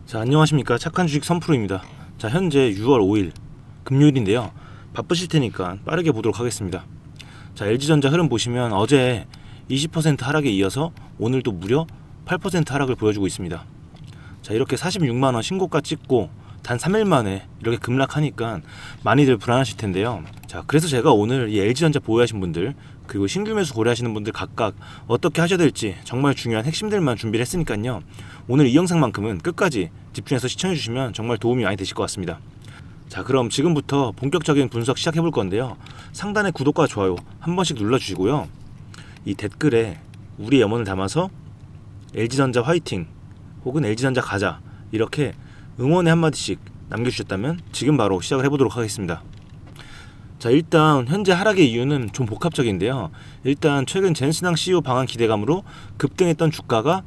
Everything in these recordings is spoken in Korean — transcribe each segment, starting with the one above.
자, 안녕하십니까. 착한 주식 선프로입니다. 자, 현재 6월 5일 금요일인데요. 바쁘실 테니까 빠르게 보도록 하겠습니다. 자, LG전자 흐름 보시면 어제 20% 하락에 이어서 오늘도 무려 8% 하락을 보여주고 있습니다. 자, 이렇게 46만원 신고가 찍고 단 3일 만에 이렇게 급락하니까 많이들 불안하실 텐데요. 자, 그래서 제가 오늘 이 LG전자 보유하신 분들 그리고 신규 매수 고려하시는 분들 각각 어떻게 하셔야 될지 정말 중요한 핵심들만 준비를 했으니까요. 오늘 이 영상만큼은 끝까지 집중해서 시청해 주시면 정말 도움이 많이 되실 것 같습니다. 자, 그럼 지금부터 본격적인 분석 시작해 볼 건데요. 상단에 구독과 좋아요 한 번씩 눌러 주시고요. 이 댓글에 우리의 염원을 담아서 LG전자 화이팅 혹은 LG전자 가자 이렇게 응원의 한마디씩 남겨주셨다면 지금 바로 시작을 해보도록 하겠습니다. 자, 일단 현재 하락의 이유는 좀 복합적인데요. 일단 최근 젠슨항 CEO 방한 기대감으로 급등했던 주가가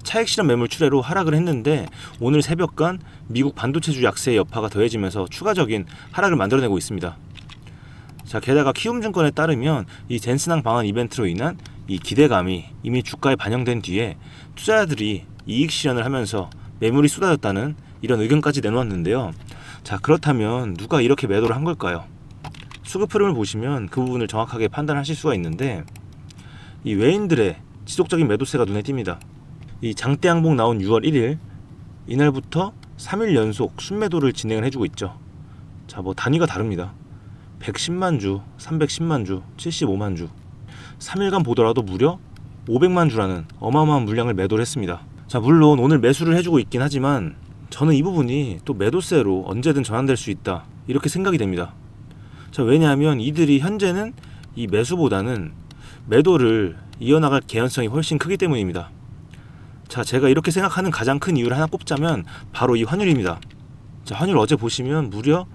차익 실현 매물 출회로 하락을 했는데 오늘 새벽간 미국 반도체주 약세의 여파가 더해지면서 추가적인 하락을 만들어내고 있습니다. 자, 게다가 키움증권에 따르면 이 젠슨항 방한 이벤트로 인한 이 기대감이 이미 주가에 반영된 뒤에 투자자들이 이익 실현을 하면서 매물이 쏟아졌다는 이런 의견까지 내놓았는데요. 자, 그렇다면 누가 이렇게 매도를 한 걸까요? 수급 흐름을 보시면 그 부분을 정확하게 판단하실 수가 있는데 이 외인들의 지속적인 매도세가 눈에 띕니다. 이 장대 양봉 나온 6월 1일 이날부터 3일 연속 순매도를 진행을 해주고 있죠. 자, 뭐 단위가 다릅니다. 110만 주, 310만 주, 75만 주 3일간 보더라도 무려 500만 주라는 어마어마한 물량을 매도를 했습니다. 자, 물론 오늘 매수를 해주고 있긴 하지만 저는 이 부분이 또 매도세로 언제든 전환될 수 있다 이렇게 생각이 됩니다. 자, 왜냐하면 이들이 현재는 이 매수보다는 매도를 이어나갈 개연성이 훨씬 크기 때문입니다. 자, 제가 이렇게 생각하는 가장 큰 이유를 하나 꼽자면 바로 이 환율입니다. 자, 환율 어제 보시면 무려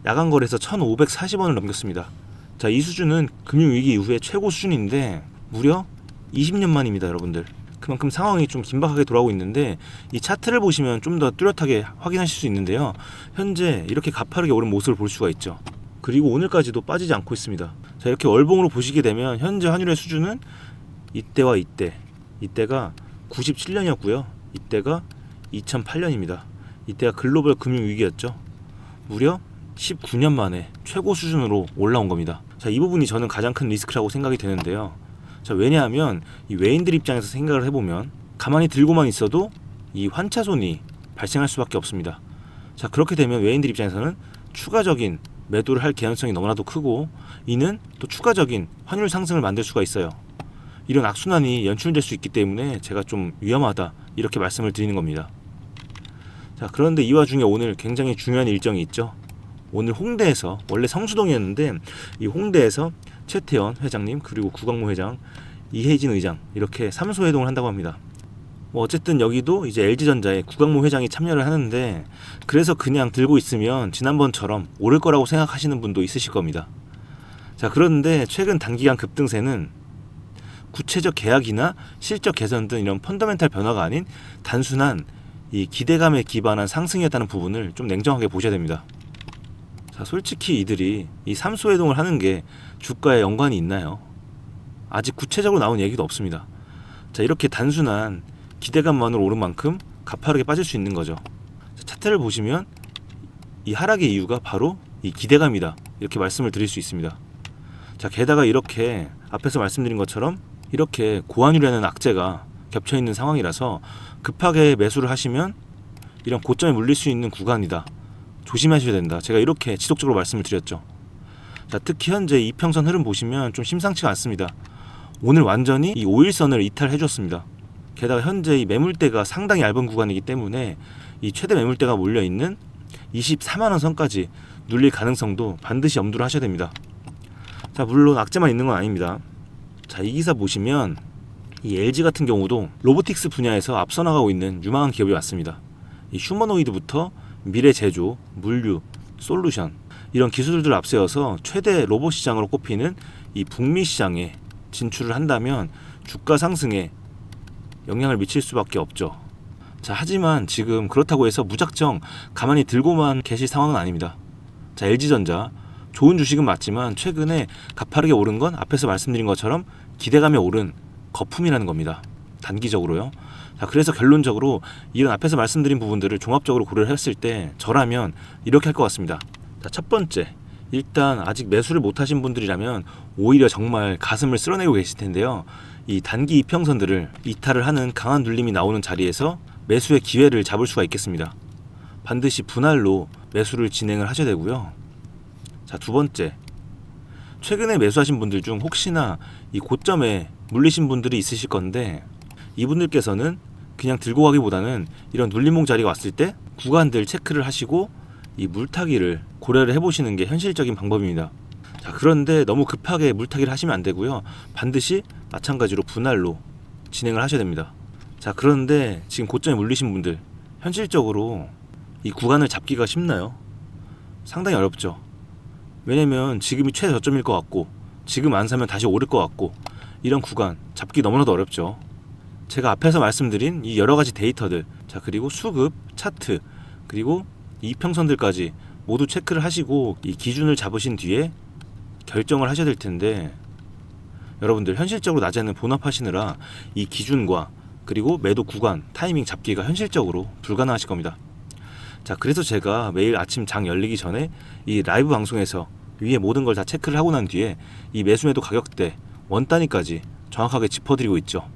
야간 거래에서 1,540원을 넘겼습니다. 자, 이 수준은 금융위기 이후에 최고 수준인데 무려 20년 만입니다, 여러분들. 그만큼 상황이 좀 긴박하게 돌아오고 있는데 이 차트를 보시면 좀 더 뚜렷하게 확인하실 수 있는데요. 현재 이렇게 가파르게 오른 모습을 볼 수가 있죠. 그리고 오늘까지도 빠지지 않고 있습니다. 자, 이렇게 월봉으로 보시게 되면 현재 환율의 수준은 이때와 이때가 97년이었고요. 이때가 2008년입니다. 이때가 글로벌 금융위기였죠. 무려 19년 만에 최고 수준으로 올라온 겁니다. 자, 이 부분이 저는 가장 큰 리스크라고 생각이 되는데요. 자, 왜냐하면 이 외인들 입장에서 생각을 해보면 가만히 들고만 있어도 이 환차손이 발생할 수밖에 없습니다. 자, 그렇게 되면 외인들 입장에서는 추가적인 매도를 할 개연성이 너무나도 크고 이는 또 추가적인 환율 상승을 만들 수가 있어요. 이런 악순환이 연출될 수 있기 때문에 제가 좀 위험하다 이렇게 말씀을 드리는 겁니다. 자, 그런데 이 와중에 오늘 굉장히 중요한 일정이 있죠. 오늘 홍대에서 원래 성수동이었는데 이 홍대에서 최태원 회장님 그리고 구광모 회장 이혜진 의장 이렇게 3소 회동을 한다고 합니다. 뭐 어쨌든 여기도 이제 LG전자에 구광모 회장이 참여를 하는데 그래서 그냥 들고 있으면 지난번처럼 오를 거라고 생각하시는 분도 있으실 겁니다. 자, 그런데 최근 단기간 급등세는 구체적 계약이나 실적 개선 등 이런 펀더멘탈 변화가 아닌 단순한 이 기대감에 기반한 상승이었다는 부분을 좀 냉정하게 보셔야 됩니다. 자, 솔직히 이들이 이 3소 회동을 하는 게 주가에 연관이 있나요? 아직 구체적으로 나온 얘기도 없습니다. 자, 이렇게 단순한 기대감만으로 오른 만큼 가파르게 빠질 수 있는 거죠. 자, 차트를 보시면 이 하락의 이유가 바로 이 기대감이다 이렇게 말씀을 드릴 수 있습니다. 자, 게다가 이렇게 앞에서 말씀드린 것처럼 이렇게 고환율이라는 악재가 겹쳐있는 상황이라서 급하게 매수를 하시면 이런 고점에 물릴 수 있는 구간이다 조심하셔야 된다 제가 이렇게 지속적으로 말씀을 드렸죠. 자, 특히 현재 이평선 흐름 보시면 좀 심상치가 않습니다. 오늘 완전히 이 5일선을 이탈해 줬습니다. 게다가 현재 이 매물대가 상당히 얇은 구간이기 때문에 이 최대 매물대가 몰려있는 24만원 선까지 눌릴 가능성도 반드시 염두를 하셔야 됩니다. 자, 물론 악재만 있는 건 아닙니다. 자, 이 기사 보시면 이 LG 같은 경우도 로보틱스 분야에서 앞서 나가고 있는 유망한 기업이 왔습니다. 이 휴머노이드부터 미래 제조, 물류, 솔루션 이런 기술들을 앞세워서 최대 로봇 시장으로 꼽히는 이 북미 시장에 진출을 한다면 주가 상승에 영향을 미칠 수밖에 없죠. 자, 하지만 지금 그렇다고 해서 무작정 가만히 들고만 계실 상황은 아닙니다. 자, LG전자 좋은 주식은 맞지만 최근에 가파르게 오른 건 앞에서 말씀드린 것처럼 기대감에 오른 거품이라는 겁니다. 단기적으로요. 자, 그래서 결론적으로 이런 앞에서 말씀드린 부분들을 종합적으로 고려를 했을 때 저라면 이렇게 할 것 같습니다. 자, 첫 번째, 일단 아직 매수를 못하신 분들이라면 오히려 정말 가슴을 쓸어내고 계실 텐데요. 이 단기 이평선들을 이탈을 하는 강한 눌림이 나오는 자리에서 매수의 기회를 잡을 수가 있겠습니다. 반드시 분할로 매수를 진행을 하셔야 되고요. 자, 두 번째, 최근에 매수하신 분들 중 혹시나 이 고점에 물리신 분들이 있으실 건데, 이분들께서는 그냥 들고 가기보다는 이런 눌림목 자리가 왔을 때 구간들 체크를 하시고 이 물타기를 고려를 해보시는 게 현실적인 방법입니다. 자, 그런데 너무 급하게 물타기를 하시면 안 되고요. 반드시 마찬가지로 분할로 진행을 하셔야 됩니다. 자, 그런데 지금 고점에 물리신 분들, 현실적으로 이 구간을 잡기가 쉽나요? 상당히 어렵죠. 왜냐면 지금이 최저점일 것 같고, 지금 안 사면 다시 오를 것 같고, 이런 구간 잡기 너무나도 어렵죠. 제가 앞에서 말씀드린 이 여러 가지 데이터들, 자, 그리고 수급, 차트, 그리고 이평선들까지 모두 체크를 하시고 이 기준을 잡으신 뒤에 결정을 하셔야 될 텐데, 여러분들 현실적으로 낮에는 본업하시느라 이 기준과 그리고 매도 구간, 타이밍 잡기가 현실적으로 불가능하실 겁니다. 자, 그래서 제가 매일 아침 장 열리기 전에 이 라이브 방송에서 위에 모든 걸 다 체크를 하고 난 뒤에 이 매수매도 가격대, 원 단위까지 정확하게 짚어드리고 있죠.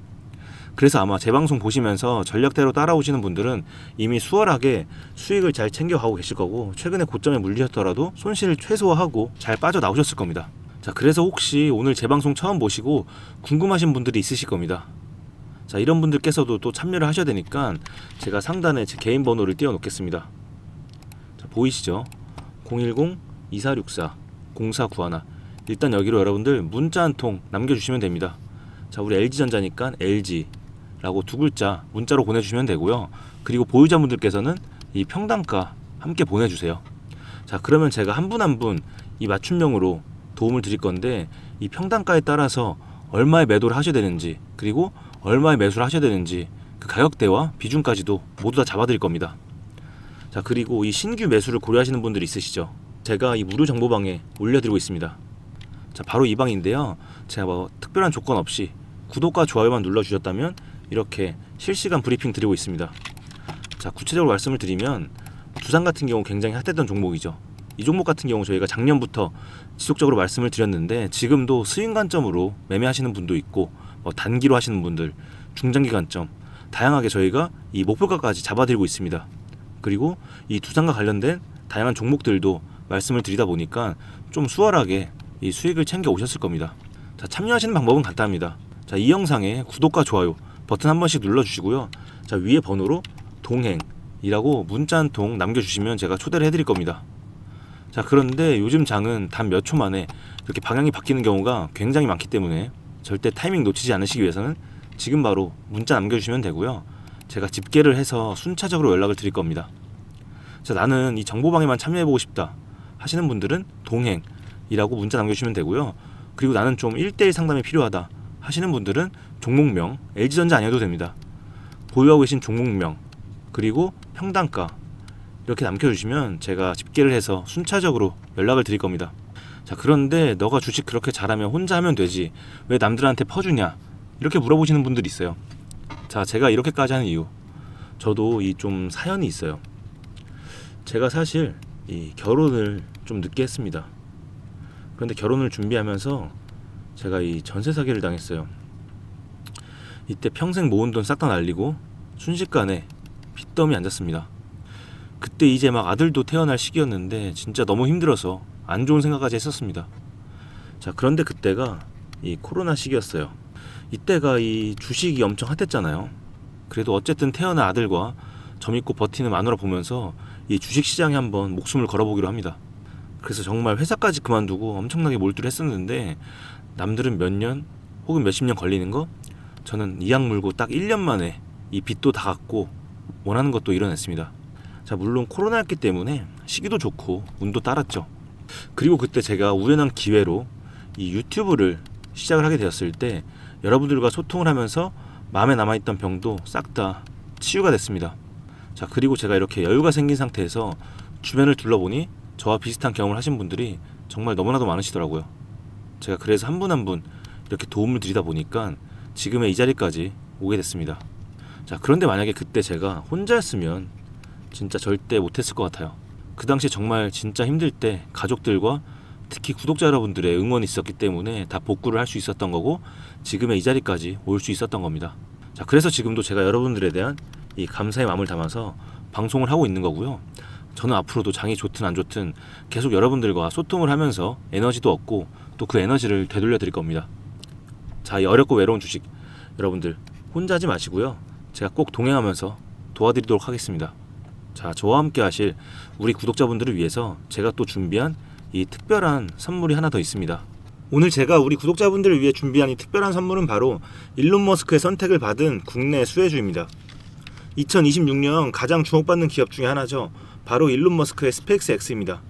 그래서 아마 제 방송 보시면서 전략대로 따라오시는 분들은 이미 수월하게 수익을 잘 챙겨가고 계실 거고, 최근에 고점에 물리셨더라도 손실을 최소화하고 잘 빠져나오셨을 겁니다. 자, 그래서 혹시 오늘 제 방송 처음 보시고 궁금하신 분들이 있으실 겁니다. 자, 이런 분들께서도 또 참여를 하셔야 되니까 제가 상단에 제 개인 번호를 띄워 놓겠습니다. 자, 보이시죠? 010-2464-0491. 일단 여기로 여러분들 문자 한 통 남겨주시면 됩니다. 자, 우리 LG전자니까 LG라고 두 글자 문자로 보내주시면 되고요. 그리고 보유자분들께서는 이 평단가 함께 보내주세요. 자, 그러면 제가 한 분 한 분 이 맞춤형으로 도움을 드릴 건데, 이 평단가에 따라서 얼마의 매도를 하셔야 되는지, 그리고 얼마의 매수를 하셔야 되는지 그 가격대와 비중까지도 모두 다 잡아드릴 겁니다. 자, 그리고 이 신규 매수를 고려하시는 분들이 있으시죠? 제가 이 무료 정보방에 올려드리고 있습니다. 자, 바로 이 방인데요. 제가 뭐 특별한 조건 없이 구독과 좋아요만 눌러주셨다면 이렇게 실시간 브리핑 드리고 있습니다. 자, 구체적으로 말씀을 드리면 두산 같은 경우 굉장히 핫했던 종목이죠. 이 종목 같은 경우 저희가 작년부터 지속적으로 말씀을 드렸는데, 지금도 스윙 관점으로 매매하시는 분도 있고, 뭐 단기로 하시는 분들, 중장기 관점 다양하게 저희가 이 목표가까지 잡아드리고 있습니다. 그리고 이 두산과 관련된 다양한 종목들도 말씀을 드리다 보니까 좀 수월하게 이 수익을 챙겨 오셨을 겁니다. 자, 참여하시는 방법은 간단합니다. 자, 이 영상에 구독과 좋아요 버튼 한 번씩 눌러주시고요. 자, 위에 번호로 동행이라고 문자 한 통 남겨주시면 제가 초대를 해드릴 겁니다. 자, 그런데 요즘 장은 단 몇 초 만에 이렇게 방향이 바뀌는 경우가 굉장히 많기 때문에 절대 타이밍 놓치지 않으시기 위해서는 지금 바로 문자 남겨주시면 되고요. 제가 집계를 해서 순차적으로 연락을 드릴 겁니다. 자, 나는 이 정보방에만 참여해보고 싶다 하시는 분들은 동행이라고 문자 남겨주시면 되고요. 그리고 나는 좀 1대1 상담이 필요하다 하시는 분들은 종목명, LG전자 아니어도 됩니다. 보유하고 계신 종목명, 그리고 평단가 이렇게 남겨주시면 제가 집계를 해서 순차적으로 연락을 드릴 겁니다. 자, 그런데 너가 주식 그렇게 잘하면 혼자 하면 되지 왜 남들한테 퍼주냐, 이렇게 물어보시는 분들이 있어요. 자, 제가 이렇게까지 하는 이유, 저도 이 좀 사연이 있어요. 제가 사실 이 결혼을 좀 늦게 했습니다. 그런데 결혼을 준비하면서 제가 이 전세 사기를 당했어요. 이때 평생 모은 돈 싹 다 날리고 순식간에 빚더미 앉았습니다. 그때 이제 막 아들도 태어날 시기였는데 진짜 너무 힘들어서 안 좋은 생각까지 했었습니다. 자, 그런데 그때가 이 코로나 시기였어요. 이때가 이 주식이 엄청 핫했잖아요. 그래도 어쨌든 태어난 아들과 저 믿고 버티는 마누라 보면서 이 주식 시장에 한번 목숨을 걸어보기로 합니다. 그래서 정말 회사까지 그만두고 엄청나게 몰두를 했었는데, 남들은 몇 년 혹은 몇십 년 걸리는 거, 저는 이악 물고 딱 1년 만에 이 빚도 다 갚고 원하는 것도 이뤄냈습니다. 자, 물론 코로나였기 때문에 시기도 좋고 운도 따랐죠. 그리고 그때 제가 우연한 기회로 이 유튜브를 시작을 하게 되었을 때 여러분들과 소통을 하면서 마음에 남아있던 병도 싹 다 치유가 됐습니다. 자, 그리고 제가 이렇게 여유가 생긴 상태에서 주변을 둘러보니 저와 비슷한 경험을 하신 분들이 정말 너무나도 많으시더라고요. 제가 그래서 한 분 한 분 이렇게 도움을 드리다 보니까 지금의 이 자리까지 오게 됐습니다. 자, 그런데 만약에 그때 제가 혼자였으면 진짜 절대 못했을 것 같아요. 그 당시에 정말 진짜 힘들 때 가족들과 특히 구독자 여러분들의 응원이 있었기 때문에 다 복구를 할 수 있었던 거고 지금의 이 자리까지 올 수 있었던 겁니다. 자, 그래서 지금도 제가 여러분들에 대한 이 감사의 마음을 담아서 방송을 하고 있는 거고요. 저는 앞으로도 장이 좋든 안 좋든 계속 여러분들과 소통을 하면서 에너지도 얻고 또 그 에너지를 되돌려 드릴 겁니다. 자, 이 어렵고 외로운 주식 여러분들 혼자 하지 마시고요. 제가 꼭 동행하면서 도와드리도록 하겠습니다. 자, 저와 함께 하실 우리 구독자분들을 위해서 제가 또 준비한 이 특별한 선물이 하나 더 있습니다. 오늘 제가 우리 구독자분들을 위해 준비한 이 특별한 선물은 바로 일론 머스크의 선택을 받은 국내 수혜주입니다. 2026년 가장 주목받는 기업 중에 하나죠. 바로 일론 머스크의 스페이스X입니다.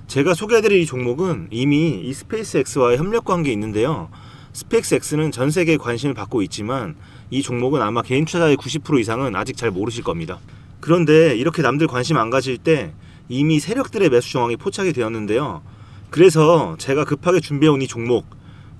제가 소개해드릴 이 종목은 이미 이 스페이스X와의 협력 관계에 있는데요. 스페이스X는 전 세계에 관심을 받고 있지만 이 종목은 아마 개인 투자자의 90% 이상은 아직 잘 모르실 겁니다. 그런데 이렇게 남들 관심 안 가질 때 이미 세력들의 매수 정황이 포착이 되었는데요. 그래서 제가 급하게 준비해온 이 종목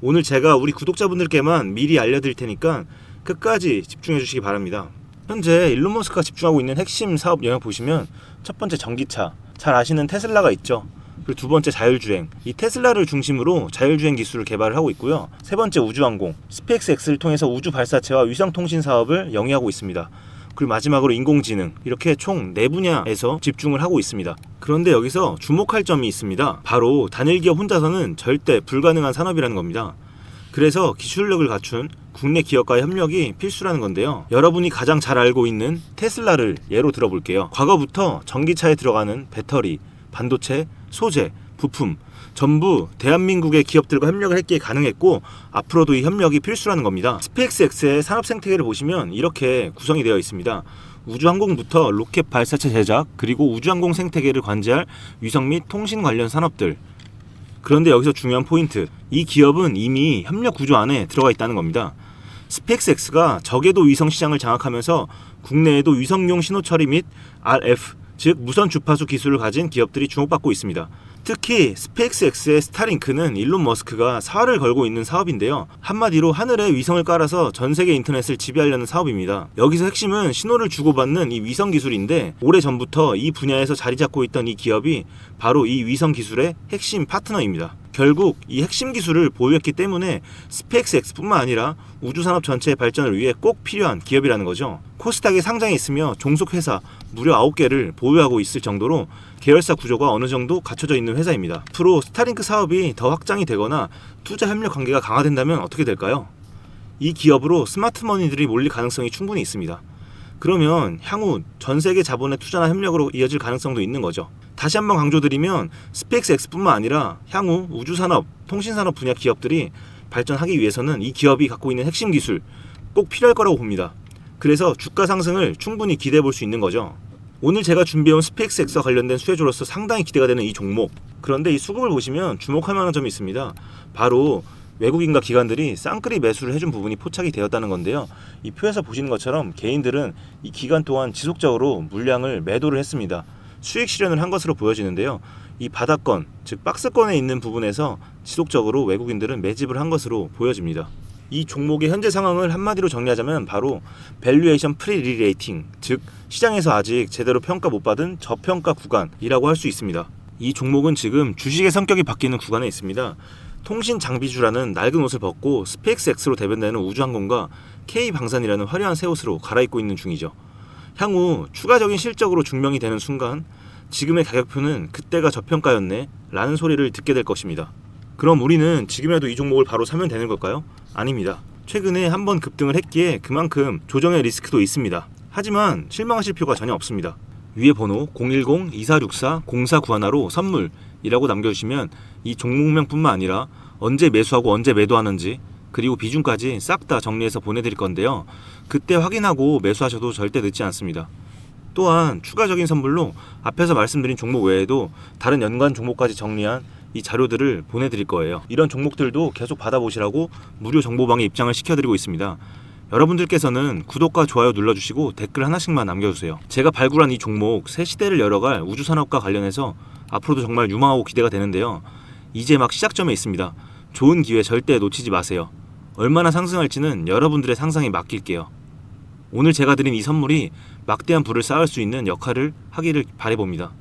오늘 제가 우리 구독자분들께만 미리 알려드릴 테니까 끝까지 집중해 주시기 바랍니다. 현재 일론 머스크가 집중하고 있는 핵심 사업 영역 보시면 첫 번째 전기차, 잘 아시는 테슬라가 있죠. 그리고 두 번째 자율주행, 이 테슬라를 중심으로 자율주행 기술을 개발을 하고 있고요. 세 번째 우주항공, 스페이스X를 통해서 우주 발사체와 위성통신 사업을 영위하고 있습니다. 그리고 마지막으로 인공지능, 이렇게 총 4분야에서 집중을 하고 있습니다. 그런데 여기서 주목할 점이 있습니다. 바로 단일 기업 혼자서는 절대 불가능한 산업이라는 겁니다. 그래서 기술력을 갖춘 국내 기업과의 협력이 필수라는 건데요. 여러분이 가장 잘 알고 있는 테슬라를 예로 들어볼게요. 과거부터 전기차에 들어가는 배터리, 반도체, 소재, 부품 전부 대한민국의 기업들과 협력을 했기에 가능했고 앞으로도 이 협력이 필수라는 겁니다. 스페이스X의 산업 생태계를 보시면 이렇게 구성이 되어 있습니다. 우주항공부터 로켓 발사체 제작 그리고 우주항공 생태계를 관제할 위성 및 통신 관련 산업들. 그런데 여기서 중요한 포인트, 이 기업은 이미 협력 구조 안에 들어가 있다는 겁니다. 스페이스X가 저궤도 위성 시장을 장악하면서 국내에도 위성용 신호 처리 및 RF 즉 무선 주파수 기술을 가진 기업들이 주목받고 있습니다. 특히 스페이스X의 스타링크는 일론 머스크가 사활을 걸고 있는 사업인데요. 한마디로 하늘에 위성을 깔아서 전 세계 인터넷을 지배하려는 사업입니다. 여기서 핵심은 신호를 주고받는 이 위성 기술인데 오래전부터 이 분야에서 자리 잡고 있던 이 기업이 바로 이 위성 기술의 핵심 파트너입니다. 결국 이 핵심 기술을 보유했기 때문에 스페이스X뿐만 아니라 우주산업 전체의 발전을 위해 꼭 필요한 기업이라는 거죠. 코스닥에 상장해 있으며 종속 회사 무려 9개를 보유하고 있을 정도로 계열사 구조가 어느 정도 갖춰져 있는 회사입니다. 앞으로 스타링크 사업이 더 확장이 되거나 투자 협력 관계가 강화된다면 어떻게 될까요? 이 기업으로 스마트머니들이 몰릴 가능성이 충분히 있습니다. 그러면 향후 전 세계 자본의 투자나 협력으로 이어질 가능성도 있는 거죠. 다시 한번 강조드리면 스페이스X뿐만 아니라 향후 우주산업, 통신산업 분야 기업들이 발전하기 위해서는 이 기업이 갖고 있는 핵심 기술 꼭 필요할 거라고 봅니다. 그래서 주가 상승을 충분히 기대해 볼 수 있는 거죠. 오늘 제가 준비해온 스페이스X와 관련된 수혜주로서 상당히 기대가 되는 이 종목. 그런데 이 수급을 보시면 주목할 만한 점이 있습니다. 바로 외국인과 기관들이 쌍끌이 매수를 해준 부분이 포착이 되었다는 건데요. 이 표에서 보시는 것처럼 개인들은 이 기간 동안 지속적으로 물량을 매도를 했습니다. 수익 실현을 한 것으로 보여지는데요. 이 바닥권, 즉 박스권에 있는 부분에서 지속적으로 외국인들은 매집을 한 것으로 보여집니다. 이 종목의 현재 상황을 한마디로 정리하자면 바로 밸류에이션 프리리레이팅, 즉 시장에서 아직 제대로 평가 못 받은 저평가 구간이라고 할 수 있습니다. 이 종목은 지금 주식의 성격이 바뀌는 구간에 있습니다. 통신 장비주라는 낡은 옷을 벗고 스페이스X로 대변되는 우주항공과 K방산이라는 화려한 새 옷으로 갈아입고 있는 중이죠. 향후 추가적인 실적으로 증명이 되는 순간 지금의 가격표는 그때가 저평가였네 라는 소리를 듣게 될 것입니다. 그럼 우리는 지금이라도 이 종목을 바로 사면 되는 걸까요? 아닙니다. 최근에 한번 급등을 했기에 그만큼 조정의 리스크도 있습니다. 하지만 실망하실 필요가 전혀 없습니다. 위에 번호 010-2464-0491로 선물이라고 남겨주시면 이 종목명뿐만 아니라 언제 매수하고 언제 매도하는지 그리고 비중까지 싹 다 정리해서 보내드릴 건데요. 그때 확인하고 매수하셔도 절대 늦지 않습니다. 또한 추가적인 선물로 앞에서 말씀드린 종목 외에도 다른 연관 종목까지 정리한 이 자료들을 보내드릴 거예요. 이런 종목들도 계속 받아보시라고 무료 정보방에 입장을 시켜드리고 있습니다. 여러분들께서는 구독과 좋아요 눌러주시고 댓글 하나씩만 남겨주세요. 제가 발굴한 이 종목 새 시대를 열어갈 우주산업과 관련해서 앞으로도 정말 유망하고 기대가 되는데요. 이제 막 시작점에 있습니다. 좋은 기회 절대 놓치지 마세요. 얼마나 상승할지는 여러분들의 상상에 맡길게요. 오늘 제가 드린 이 선물이 막대한 부를 쌓을 수 있는 역할을 하기를 바라봅니다.